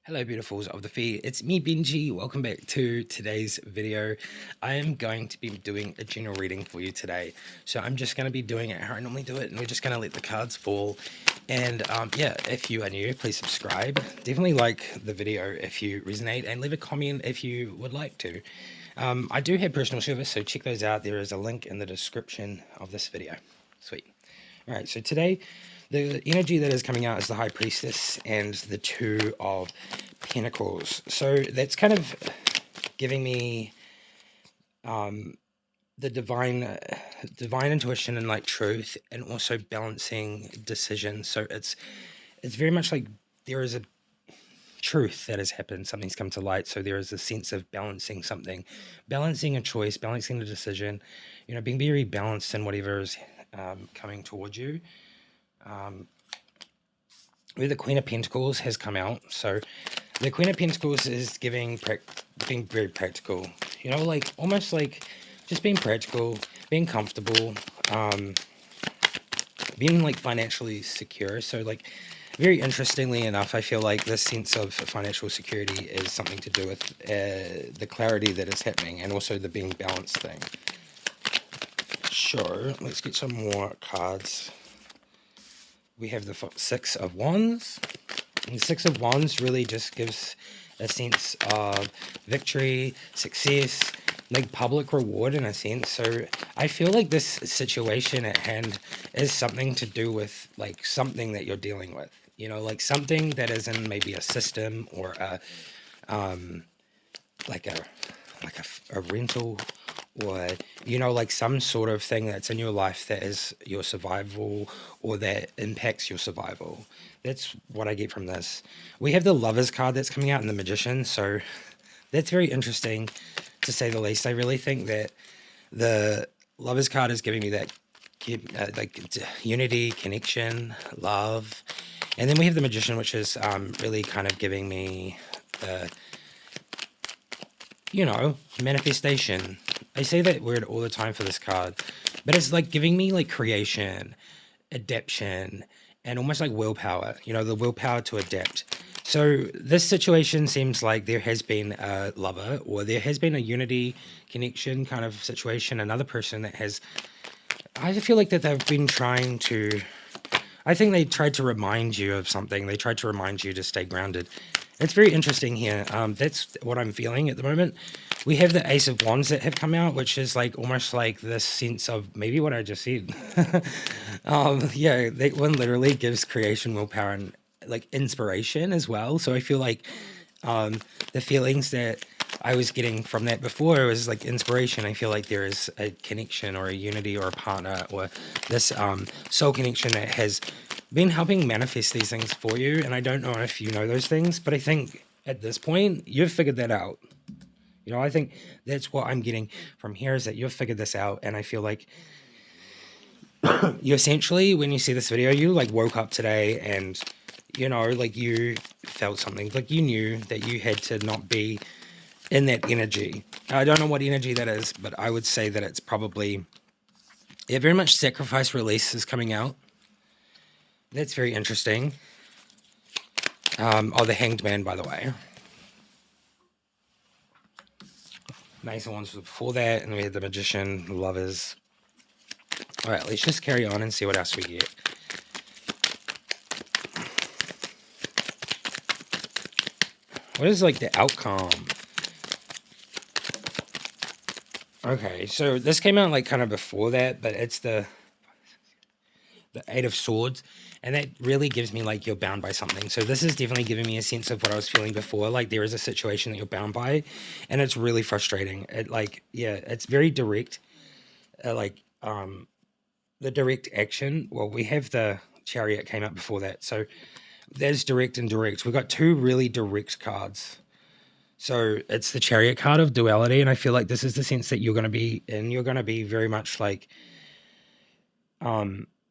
Hello, beautifuls of the feed. It's me, Benji. Welcome back to today's video. I am going to be doing a general reading for you today. So I'm just going to be doing it how I normally do it, and we're just going to let the cards fall. And yeah, if you are new, please subscribe. Definitely like the video if you resonate, and leave a comment if you would like to. I do have personal service, so check those out. There is a link in the description of this video. Sweet. All right, so today the energy that is coming out is the High Priestess and the Two of Pentacles. So that's kind of giving me the divine intuition and like truth, and also balancing decisions. So it's very much like there is a truth that has happened, something's come to light, so there is a sense of balancing something, balancing a choice, balancing a decision, being very balanced in whatever is coming towards you. Where the Queen of Pentacles has come out. So the Queen of Pentacles is being very practical, like almost like just being practical, being comfortable, being like financially secure. So like, very interestingly enough, I feel like this sense of financial security is something to do with the clarity that is happening, and also the being balanced thing. Sure, let's get some more cards. We have the Six of Wands. And the Six of Wands really just gives a sense of victory, success, like public reward in a sense. So I feel like this situation at hand is something to do with like something that you're dealing with, like something that is in maybe a system, or a like a rental, or like some sort of thing that's in your life that is your survival, or that impacts your survival. That's what I get from this. We have the Lovers card that's coming out, and the Magician, so that's very interesting to say the least. I really think that the Lovers card is giving me that like unity, connection, love. And then we have the Magician, which is really kind of giving me manifestation. I say that word all the time for this card, but it's like giving me like creation, adaptation, and almost like willpower, the willpower to adapt. So this situation seems like there has been a lover, or there has been a unity, connection kind of situation, another person that has, I feel like that they've been trying to, I think they tried to remind you of something. They tried to remind you to stay grounded. It's very interesting here. That's what I'm feeling at the moment. We have the Ace of Wands that have come out, which is like almost like this sense of maybe what I just said. Yeah, that one literally gives creation, willpower, and like inspiration as well. So I feel like the feelings that I was getting from that before was like inspiration. I feel like there is a connection, or a unity, or a partner, or this soul connection that has been helping manifest these things for you. And I don't know if you know those things, but I think at this point you've figured that out. I think that's what I'm getting from here, is that you've figured this out. And I feel like you essentially, when you see this video, you like woke up today and like you felt something, like you knew that you had to not be in that energy. I don't know what energy that is, but I would say that it's probably, yeah, very much sacrifice release is coming out. That's very interesting. Oh, the Hanged Man, by the way. Nice ones before that, and we had the Magician, the Lovers. All right, let's just carry on and see what else we get. What is like the outcome? Okay, so this came out like kind of before that, but it's the Eight of Swords, and that really gives me like you're bound by something. So this is definitely giving me a sense of what I was feeling before, like there is a situation that you're bound by, and it's really frustrating. It like, yeah, it's very direct, the direct action. Well, we have the Chariot came out before that, so there's direct and direct. We've got two really direct cards. So it's the Chariot card of duality, and I feel like this is the sense that you're going to be in. You're going to be very much like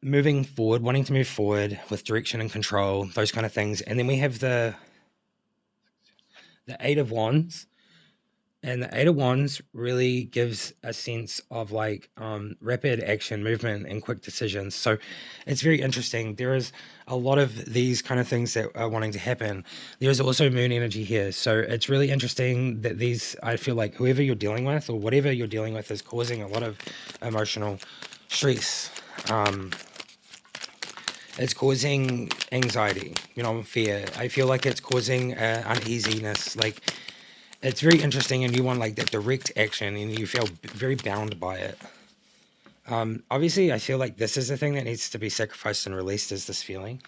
moving forward, wanting to move forward with direction and control, those kind of things. And then we have the Eight of Wands, And the Eight of Wands really gives a sense of like rapid action, movement, and quick decisions. So it's very interesting. There is a lot of these kind of things that are wanting to happen. There's also moon energy here. So it's really interesting that these, I feel like whoever you're dealing with or whatever you're dealing with is causing a lot of emotional stress. It's causing anxiety, fear. I feel like it's causing uneasiness. Like, it's very interesting, and you want like that direct action, and you feel very bound by it. Obviously, I feel like this is the thing that needs to be sacrificed and released, is this feeling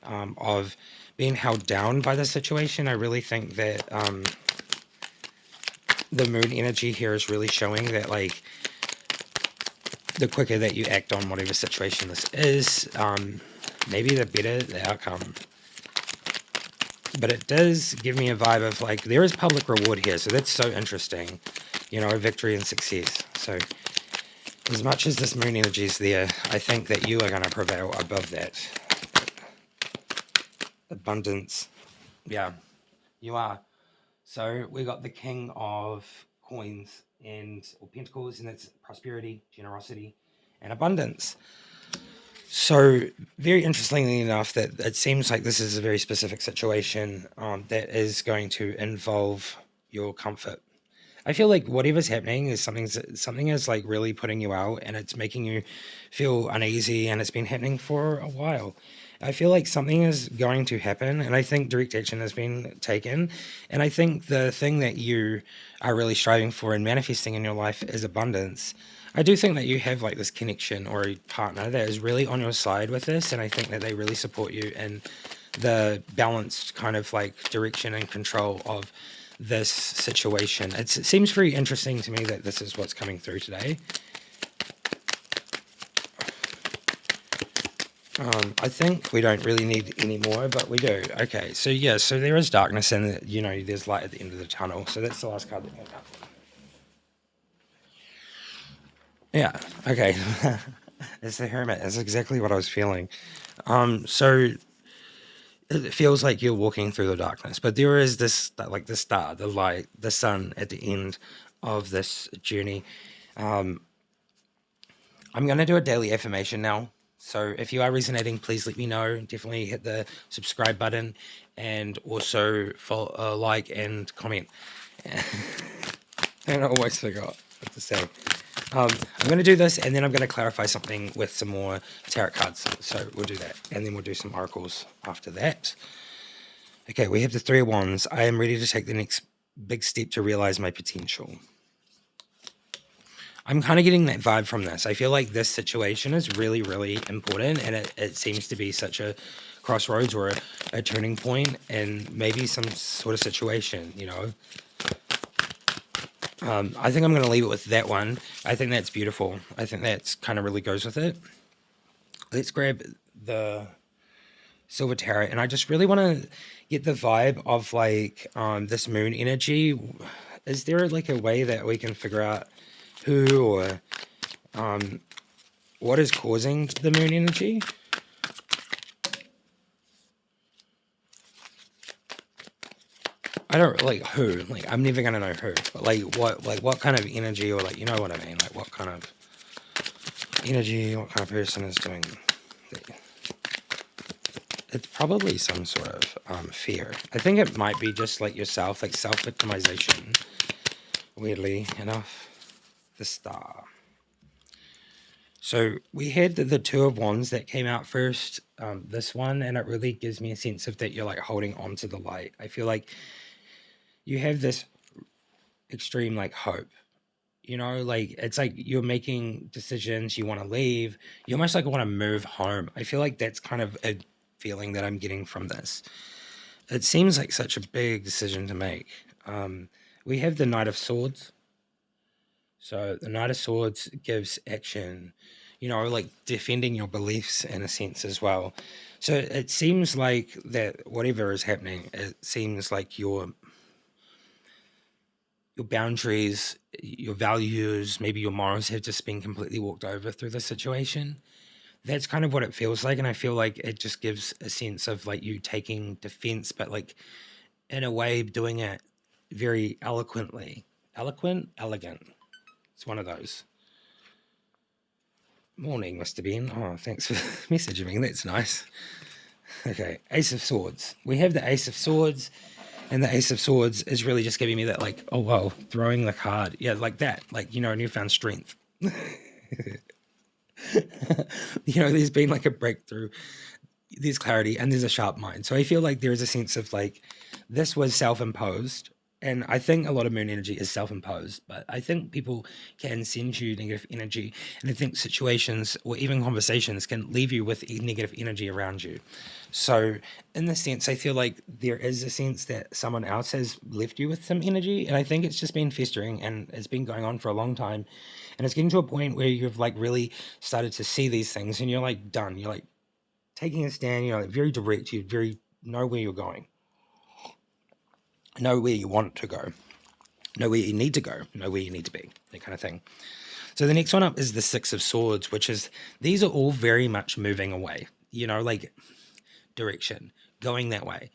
of being held down by the situation. I really think that the moon energy here is really showing that, like, the quicker that you act on whatever situation this is, maybe the better the outcome. But it does give me a vibe of like there is public reward here, so that's so interesting. Victory and success. So as much as this moon energy is there, I think that you are going to prevail above that. Abundance. Yeah, you are. So we got the King of Coins or Pentacles, and that's prosperity, generosity, and abundance. So very interestingly enough, that it seems like this is a very specific situation that is going to involve your comfort. I feel like whatever's happening is something is like really putting you out, and it's making you feel uneasy, and it's been happening for a while. I feel like something is going to happen, and I think direct action has been taken. And I think the thing that you are really striving for and manifesting in your life is abundance. I do think that you have like this connection or a partner that is really on your side with this, and I think that they really support you in the balanced kind of like direction and control of this situation. It seems very interesting to me that this is what's coming through today. I think we don't really need any more, but we do. Okay, so yeah, so there is darkness, and there's light at the end of the tunnel. So that's the last card that came up. Yeah. Okay. It's the Hermit. It's exactly what I was feeling. So it feels like you're walking through the darkness, but there is this, like the star, the light, the sun at the end of this journey. I'm going to do a daily affirmation now. So if you are resonating, please let me know. Definitely hit the subscribe button, and also follow, like, and comment. And I almost forgot what to say. I'm going to do this, and then I'm going to clarify something with some more tarot cards. So we'll do that, and then we'll do some oracles after that. Okay, we have the Three of Wands. I am ready to take the next big step to realize my potential. I'm kind of getting that vibe from this. I feel like this situation is really, really important, and it seems to be such a crossroads or a turning point in maybe some sort of situation, I think I'm going to leave it with that one. I think that's beautiful. I think that's kind of really goes with it. Let's grab the Silver Tarot, and I just really want to get the vibe of like this moon energy. Is there like a way that we can figure out who or what is causing the moon energy? I don't like who. Like, I'm never gonna know who. But what kind of energy, or like, you know what I mean? Like, what kind of energy, what kind of person is doing that? It's probably some sort of fear. I think it might be just like yourself, like self-victimization. Weirdly enough, the Star. So we had the Two of Wands that came out first, this one, and it really gives me a sense of that you're like holding on to the light. I feel like you have this extreme like hope, like it's like you're making decisions, you want to leave, you almost like want to move home. I feel like that's kind of a feeling that I'm getting from this. It seems like such a big decision to make. We have the Knight of Swords. So the Knight of Swords gives action, like defending your beliefs in a sense as well. So it seems like that whatever is happening, it seems like your boundaries, your values, maybe your morals have just been completely walked over through the situation. That's kind of what it feels like. And I feel like it just gives a sense of like you taking defense, but like in a way doing it very eloquently. Eloquent, elegant. It's one of those. Morning, Mr. Bean. Oh, thanks for messaging me. That's nice. Okay, Ace of Swords. We have the Ace of Swords, and the Ace of Swords is really just giving me that, like, oh, wow, throwing the card. Yeah, like that. Like, newfound strength. There's been like a breakthrough, there's clarity, and there's a sharp mind. So I feel like there is a sense of like this was self-imposed. And I think a lot of moon energy is self-imposed, but I think people can send you negative energy. And I think situations or even conversations can leave you with negative energy around you. So in this sense, I feel like there is a sense that someone else has left you with some energy. And I think it's just been festering and it's been going on for a long time. And it's getting to a point where you've like really started to see these things and you're like done. You're like taking a stand, like very direct. You very know where you're going, know where you want to go, know where you need to go, know where you need to be, that kind of thing. So the next one up is the Six of Swords, which is, these are all very much moving away, like direction, going that way.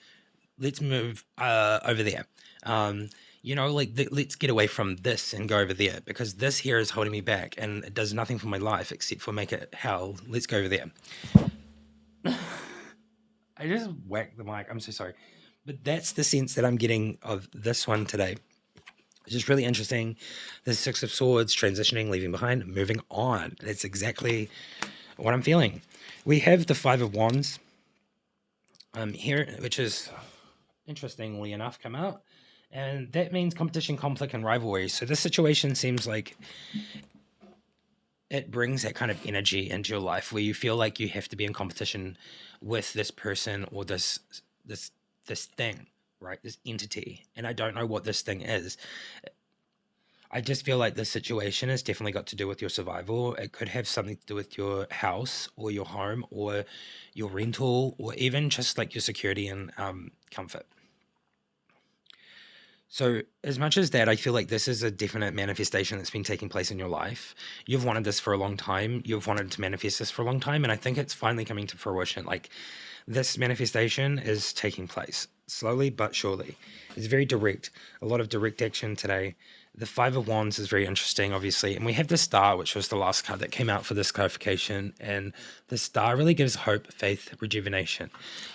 Let's move over there. Let's get away from this and go over there, because this here is holding me back and it does nothing for my life except for make it hell. Let's go over there. I just whacked the mic. I'm so sorry. But that's the sense that I'm getting of this one today. It's just really interesting. The Six of Swords, transitioning, leaving behind, moving on. That's exactly what I'm feeling. We have the Five of Wands here, which is interestingly enough come out. And that means competition, conflict, and rivalry. So this situation seems like it brings that kind of energy into your life where you feel like you have to be in competition with this person or this thing, right? This entity. And I don't know what this thing is. I just feel like this situation has definitely got to do with your survival. It could have something to do with your house or your home or your rental or even just like your security and comfort. So as much as that, I feel like this is a definite manifestation that's been taking place in your life. You've wanted this for a long time. You've wanted to manifest this for a long time. And I think it's finally coming to fruition. Like this manifestation is taking place slowly but surely. It's very direct, a lot of direct action today. The Five of Wands is very interesting, obviously. And we have the Star, which was the last card that came out for this clarification. And the Star really gives hope, faith, rejuvenation.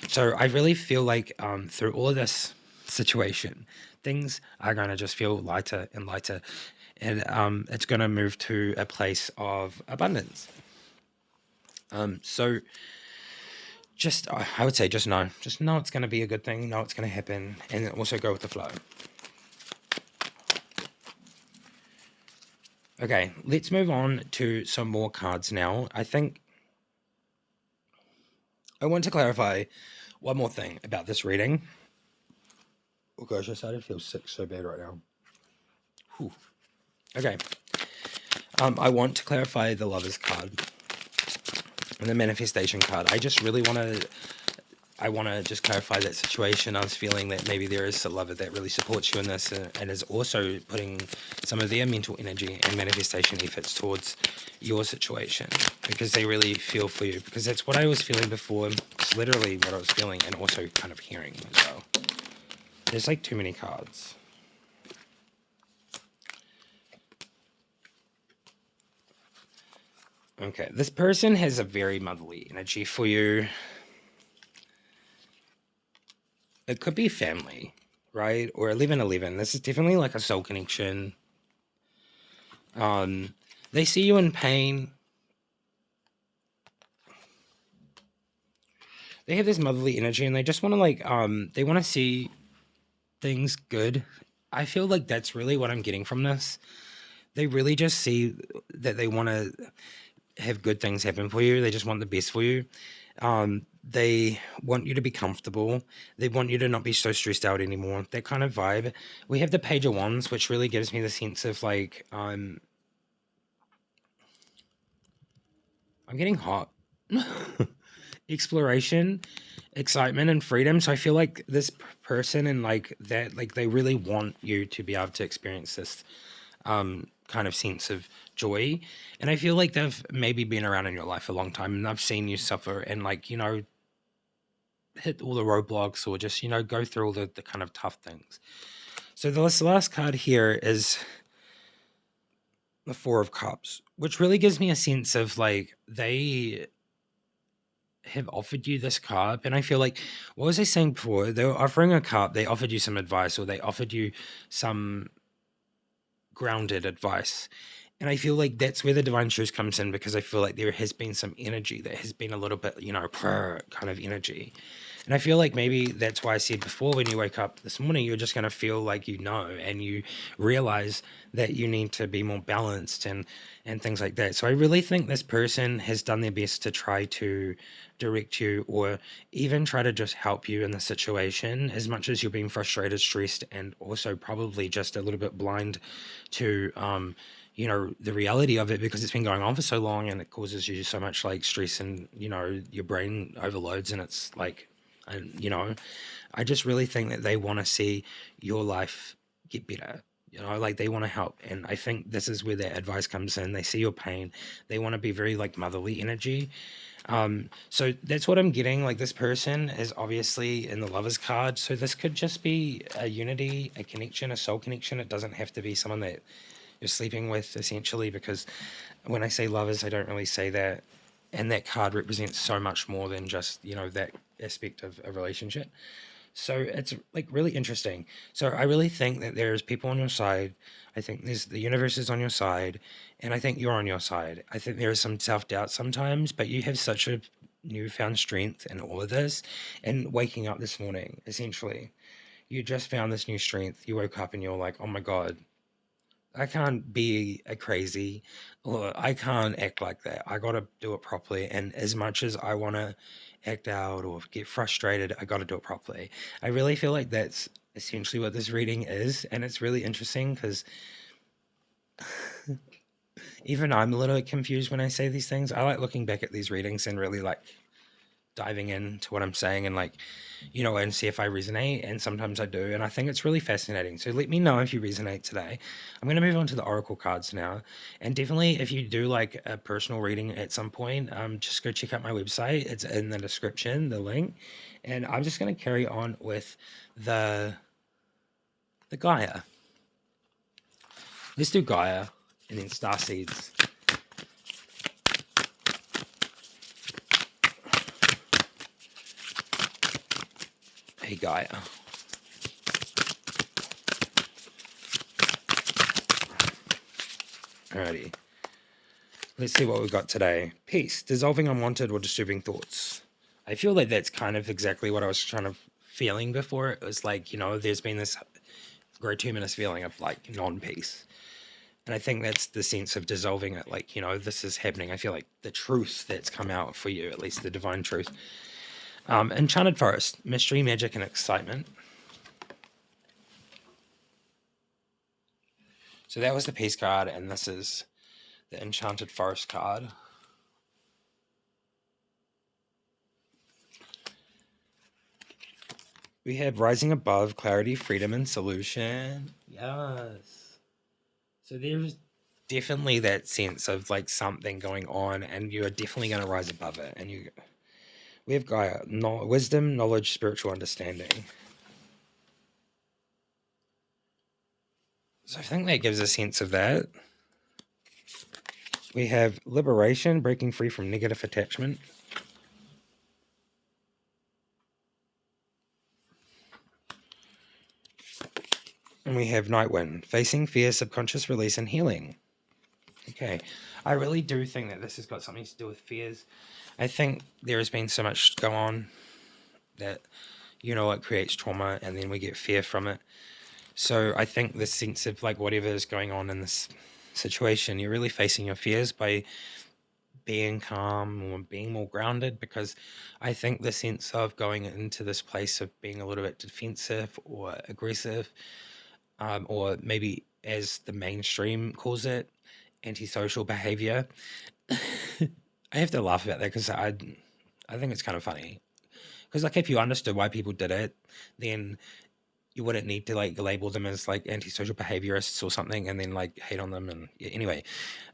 So I really feel like through all of this situation, things are going to just feel lighter and lighter. And it's going to move to a place of abundance. So just, I would say, just know it's going to be a good thing, know it's going to happen, and also go with the flow. Okay, let's move on to some more cards now. I think I want to clarify one more thing about this reading. Oh gosh, I started to feel sick so bad right now. Whew. Okay. I want to clarify the Lover's card and the Manifestation card. I just really want to just clarify that situation. I was feeling that maybe there is a lover that really supports you in this and is also putting some of their mental energy and manifestation efforts towards your situation because they really feel for you, because that's what I was feeling before. It's literally what I was feeling and also kind of hearing as well. There's like too many cards. Okay, this person has a very motherly energy for you. It could be family, right? Or 1111. This is definitely like a soul connection. They see you in pain. They have this motherly energy and they just want to they want to see things good. I feel like that's really what I'm getting from this. They really just see that they want to have good things happen for you. They just want the best for you. They want you to be comfortable. They want you to not be so stressed out anymore. That kind of vibe. We have the Page of Wands, which really gives me the sense of like, I'm getting hot. Exploration, excitement, and freedom. So I feel like this person and like that, like they really want you to be able to experience this kind of sense of joy. And I feel like they've maybe been around in your life a long time and I've seen you suffer and like, hit all the roadblocks or just, go through all the kind of tough things. So this last card here is the Four of Cups, which really gives me a sense of like they have offered you this cup. And I feel like, what was I saying before? They were offering a cup, they offered you some advice, or they offered you some grounded advice. And I feel like that's where the divine truth comes in, because I feel like there has been some energy that has been a little bit, kind of energy. And I feel like maybe that's why I said before, when you wake up this morning, you're just going to feel like and you realize that you need to be more balanced and things like that. So I really think this person has done their best to try to direct you, or even try to just help you in the situation, as much as you're being frustrated, stressed, and also probably just a little bit blind to the reality of it, because it's been going on for so long and it causes you so much like stress, and your brain overloads, and it's like, and I just really think that they want to see your life get better. Like they want to help, and I think this is where their advice comes in. They see your pain, they want to be very like motherly energy. So that's what I'm getting. Like, this person is obviously in the Lovers card, so this could just be a unity, a connection, a soul connection. It doesn't have to be someone that you're sleeping with, essentially, because when I say lovers, I don't really say that. And that card represents so much more than just, that aspect of a relationship. So it's like really interesting. So I really think that there's people on your side. I think there's the universe is on your side, and I think you're on your side. I think there is some self doubt sometimes, but you have such a newfound strength in all of this. And waking up this morning, essentially, you just found this new strength. You woke up and you're like, oh my God, I can't be a crazy, or I can't act like that. I got to do it properly. And as much as I want to act out or get frustrated, I got to do it properly. I really feel like that's essentially what this reading is. And it's really interesting because even I'm a little bit confused when I say these things. I like looking back at these readings and really like diving into what I'm saying, and like, and see if I resonate. And sometimes I do. And I think it's really fascinating. So let me know if you resonate today. I'm going to move on to the Oracle cards now. And definitely, if you do like a personal reading at some point, just go check out my website. It's in the description, the link. And I'm just going to carry on with the Gaia. Let's do Gaia and then Star Seeds. Hey, Gaia. Alrighty. Let's see what we've got today. Peace. Dissolving unwanted or disturbing thoughts. I feel like that's kind of exactly what I was trying to feeling before. It was like, there's been this gratuitous feeling of like non-peace. And I think that's the sense of dissolving it. Like, this is happening. I feel like the truth that's come out for you, at least the divine truth. Enchanted Forest. Mystery, magic, and excitement. So that was the peace card, and this is the Enchanted Forest card. We have rising above, clarity, freedom, and solution. Yes. So there's definitely that sense of like something going on, and you are definitely going to rise above it. And we have Gaia, wisdom, knowledge, spiritual understanding. So I think that gives a sense of that. We have liberation, breaking free from negative attachment. And we have Nightwind, facing fear, subconscious release, and healing. Okay. I really do think that this has got something to do with fears. I think there has been so much go on that, it creates trauma, and then we get fear from it. So I think the sense of like whatever is going on in this situation, you're really facing your fears by being calm or being more grounded, because I think the sense of going into this place of being a little bit defensive or aggressive, or maybe as the mainstream calls it, antisocial behavior. I have to laugh about that because I think it's kind of funny. Because like if you understood why people did it, then you wouldn't need to like label them as like antisocial behaviorists or something and then like hate on them. And yeah, anyway,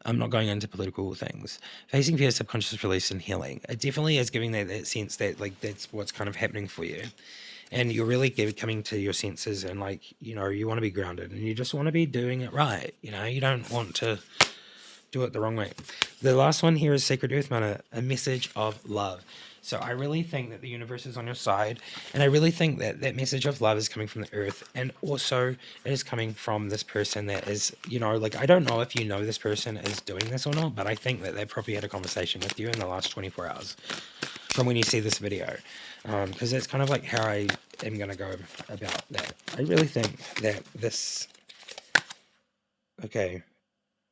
I'm not going into political things. Facing fear, subconscious release, and healing. It definitely is giving that sense that like that's what's kind of happening for you. and you're really coming to your senses, and like, you know, you want to be grounded and you just want to be doing it right. You know, you don't want to do it the wrong way. The last one here is Sacred Earth Mana, a message of love. So I really think that the universe is on your side, and I really think that that message of love is coming from the earth, and also it is coming from this person that is, you know, like, I don't know if you know this person is doing this or not, but I think that they probably had a conversation with you in the last 24 hours from when you see this video, because that's kind of like how I am going to go about that. I really think that this, okay,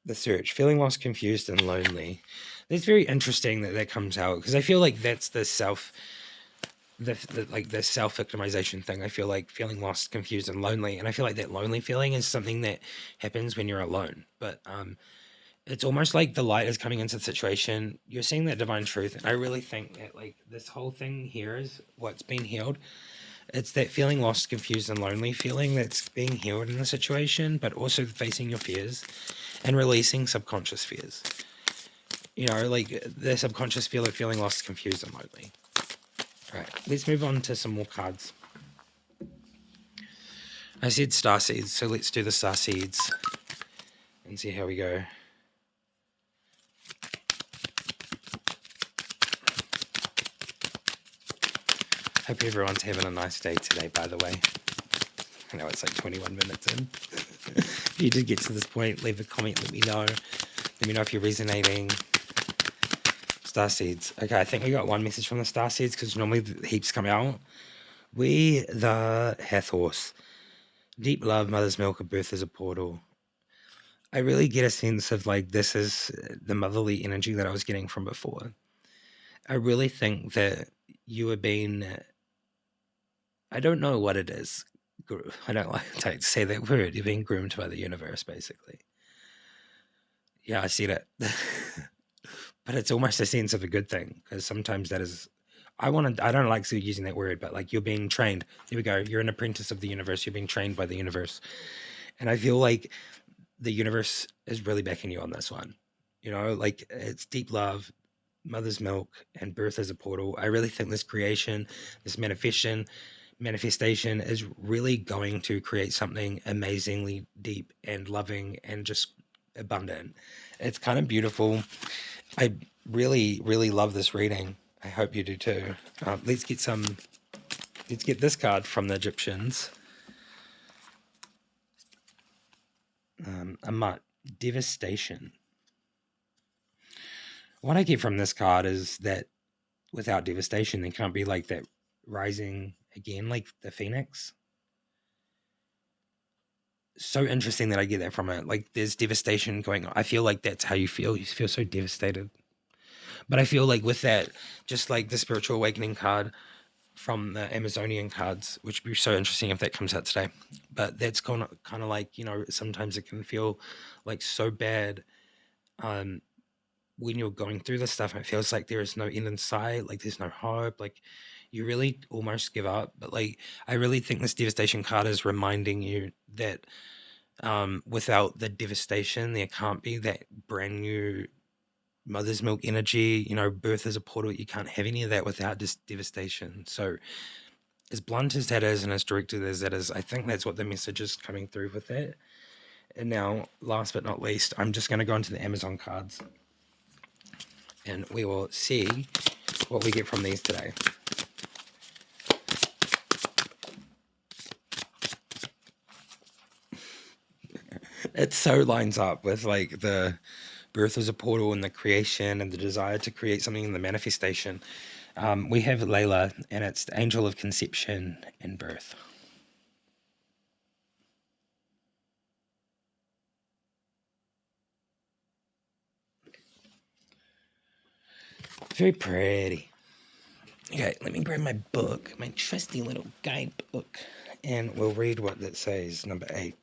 the search, feeling lost, confused, and lonely. It's very interesting that that comes out, because I feel like that's the like the self victimization thing. I feel like feeling lost, confused, and lonely, and I feel like that lonely feeling is something that happens when you're alone. But it's almost like the light is coming into the situation. You're seeing that divine truth, and I really think that like this whole thing here is what's been healed. It's that feeling lost, confused, and lonely feeling that's being healed in the situation, but also facing your fears and releasing subconscious fears. You know, like the subconscious feel of feeling lost, confused, and lonely. All right, let's move on to some more cards. I said star seeds, so let's do the star seeds and see how we go. Hope everyone's having a nice day today, by the way. I know it's like 21 minutes in. If you did get to this point, leave a comment, let me know. Let me know if you're resonating. Star seeds. Okay, I think we got one message from the star seeds, because normally the heaps come out. We the Hathorse. Deep love, mother's milk, a birth is a portal. I really get a sense of like this is the motherly energy that I was getting from before. I really think that you have been, I don't know what it is. I don't like to say that word. You're being groomed by the universe, basically. Yeah, I see that. But it's almost a sense of a good thing, because sometimes that is, I don't like using that word, but like you're being trained. Here we go. You're an apprentice of the universe. You're being trained by the universe. And I feel like the universe is really backing you on this one. You know, like it's deep love, mother's milk, and birth as a portal. I really think this creation, this manifestation is really going to create something amazingly deep and loving and just abundant. It's kind of beautiful. I really, really love this reading. I hope you do too. Let's get this card from the Egyptians. Amat, devastation. What I get from this card is that without devastation, there can't be like that rising again, like the phoenix. So interesting that I get that from it. Like there's devastation going on. I feel like that's how you feel. You feel so devastated. But I feel like with that, just like the spiritual awakening card from the Amazonian cards, which would be so interesting if that comes out today. But that's kind of like, you know, sometimes it can feel like so bad when you're going through this stuff. It feels like there is no end in sight, like there's no hope, like you really almost give up. But like I really think this devastation card is reminding you that without the devastation, there can't be that brand new mother's milk energy. You know, birth is a portal. You can't have any of that without just devastation. So as blunt as that is and as directed as that is, I think that's what the message is coming through with that. And now, last but not least, I'm just going to go into the Amazon cards and we will see what we get from these today. It so lines up with like the birth as a portal and the creation and the desire to create something in the manifestation. We have Layla, and it's the angel of conception and birth. Very pretty. Okay, let me grab my book, my trusty little guidebook, and we'll read what that says, number 8.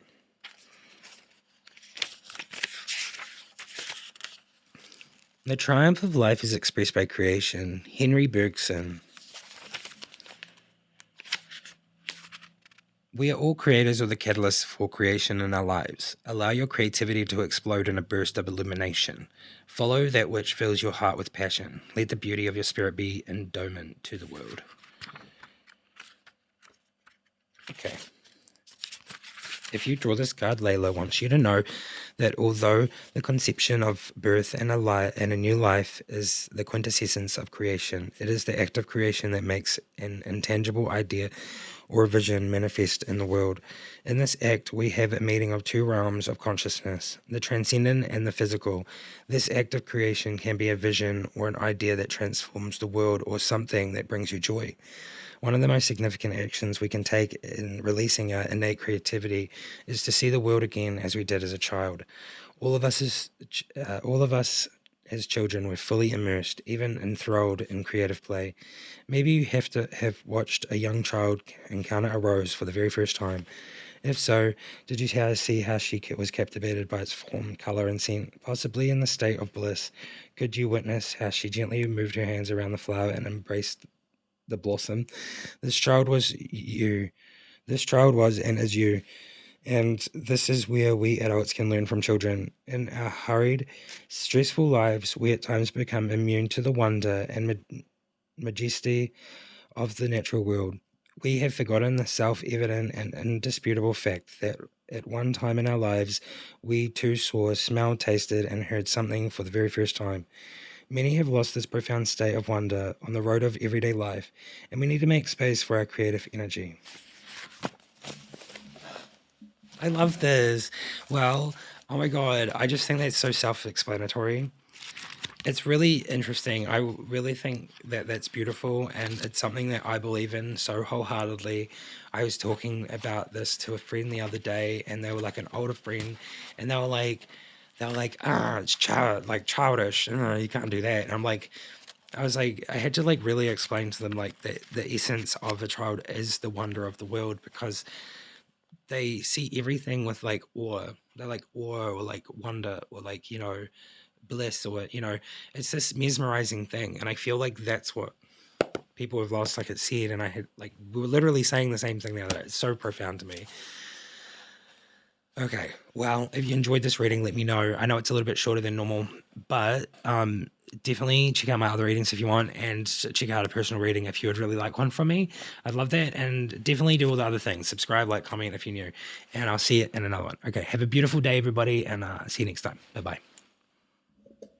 The triumph of life is expressed by creation. Henry Bergson. We are all creators or the catalysts for creation in our lives. Allow your creativity to explode in a burst of illumination. Follow that which fills your heart with passion. Let the beauty of your spirit be endowment to the world. Okay. If you draw this card, Layla wants you to know that although the conception of birth and a new life is the quintessence of creation, it is the act of creation that makes an intangible idea or vision manifest in the world. In this act, we have a meeting of two realms of consciousness, the transcendent and the physical. This act of creation can be a vision or an idea that transforms the world or something that brings you joy. One of the most significant actions we can take in releasing our innate creativity is to see the world again as we did as a child. All of us as children were fully immersed, even enthralled in creative play. Maybe you have to have watched a young child encounter a rose for the very first time. If so, did you see how she was captivated by its form, color, and scent? Possibly in the state of bliss, could you witness how she gently moved her hands around the flower and embraced the blossom? This child was you. This child was and is you. And this is where we adults can learn from children. In our hurried, stressful lives, we at times become immune to the wonder and majesty of the natural world. We have forgotten the self evident and indisputable fact that at one time in our lives, we too saw, smelled, tasted, and heard something for the very first time. Many have lost this profound state of wonder on the road of everyday life, and we need to make space for our creative energy. I love this. Well, oh my God, I just think that's so self explanatory. It's really interesting. I really think that that's beautiful, and it's something that I believe in so wholeheartedly. I was talking about this to a friend the other day, and they were like an older friend, and they were like, it's childish. You can't do that. And I was like, I had to like really explain to them like the essence of a child is the wonder of the world, because they see everything with like awe. They're like awe or like wonder or like, bliss, or it's this mesmerizing thing. And I feel like that's what people have lost, like it said. And I had like, we were literally saying the same thing the other day. It's so profound to me. Okay, well, if you enjoyed this reading, let me know. I know it's a little bit shorter than normal, but definitely check out my other readings if you want, and check out a personal reading if you would really like one from me. I'd love that. And definitely do all the other things: subscribe, like, comment if you're new, and I'll see you in another one. Okay, have a beautiful day, everybody, and see you next time. Bye bye.